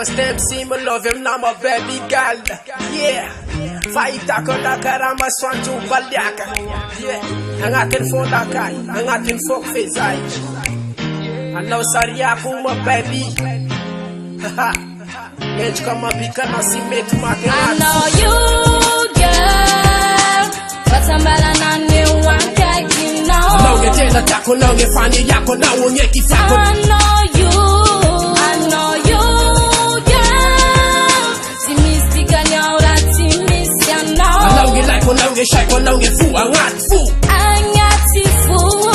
Cause them see me love him now my baby girl. Yeah. Fight ako na karama swanto balyaka. Yeah. Ang atin phone lakay, ang atin folk face ay. Ano sariya ko my baby. Haha. Edge kama bika na si metu makin. I know you, girl. But somebody not new one kaki now. Now get in the taco, now get funny yako, now we get it. I know you, girl. Si mystica nyora ti misya now. Now get like, now get shy, now get fool, I'm not fool. Angati fool.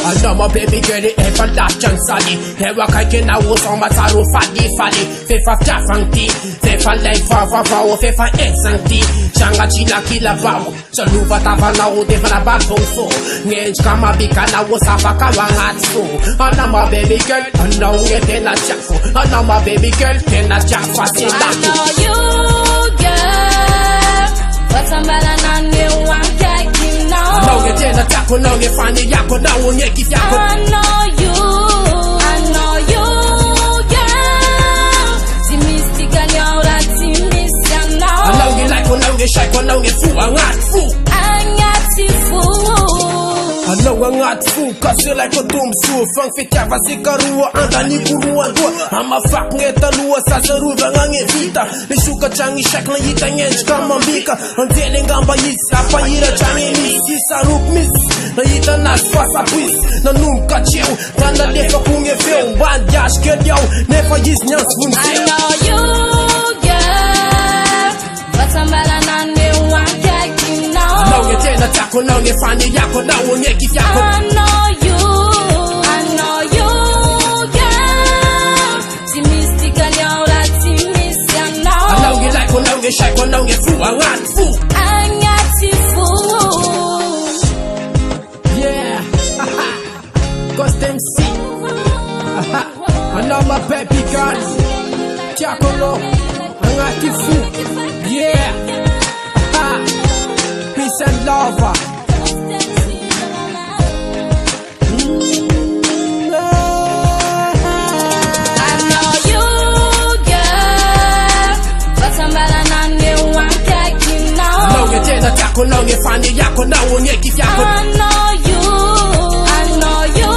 I know my baby girl, the everlasting sally. Never can I was on my taro fadi. Fefa jafanti, fefa like fa, fefa esanti. Changa chila kila bao. Chaluva tava na o de na bagong so. Ngej kama bika na was apa kawangat so. I know my baby girl, I know get in a chafo. I know my baby girl, in a chafa. I know you, girl. But somebody not new one kaki now. Now get in the taco, now get funny yako, now we get it. I know you, girl. Si mystica nyora ti misya now. I know you like, now get shy, now get fool, I'm not fool. Angati fool. I know I'm not fool, cause you like a doom so fang fitya vasikarua anda ni kurua dua. I'm a fuck ngeta lua sasa ruva ngange vita. Nishuka changi shakla yita ngench kama mbika. Antele ngamba yisi apa yira changi misi sarup misi. Na yita nas fasa pwis. Na nunca cheu. Tanda lefa kunge feu. Bad yash ked yau. Nefa yis nyans vun I know you, girl. But somebody not new one kaki now. Now get in the taco, now get funny yako, now we get it. I know you, girl. Si mystica nyora ti misya now. Now get like, now get shy, now get fool, I'm not fool. Angati fool. Yeah, cause them see. I know my baby girl. Chakolo, I'm not the fool. Yeah, peace and love. I know you, girl. But somebody not new one kaki now. Now get in the taco, now get funny yako, now we get it. I know you,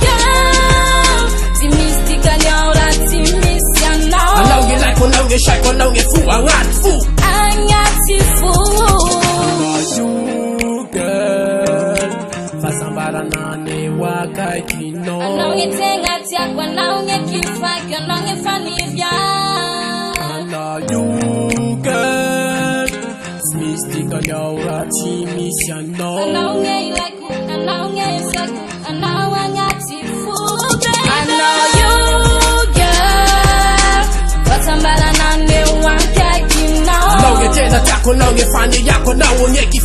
girl. Si mystica nyora ti misya now. Now get like, now get shy, now get fool, I'm not fool. Angati fool. You girl, fasambara nane wakai no. Anong itenga tiakwa na unge kifaki anong ifanivya. I know you girl, mystica nyora ti misya no. Anong ilaiku, anong isaku, anong angati fool. I know you, girl. But somebody not new one kaki now. Now get in the taco, now get funny yako, now we get it.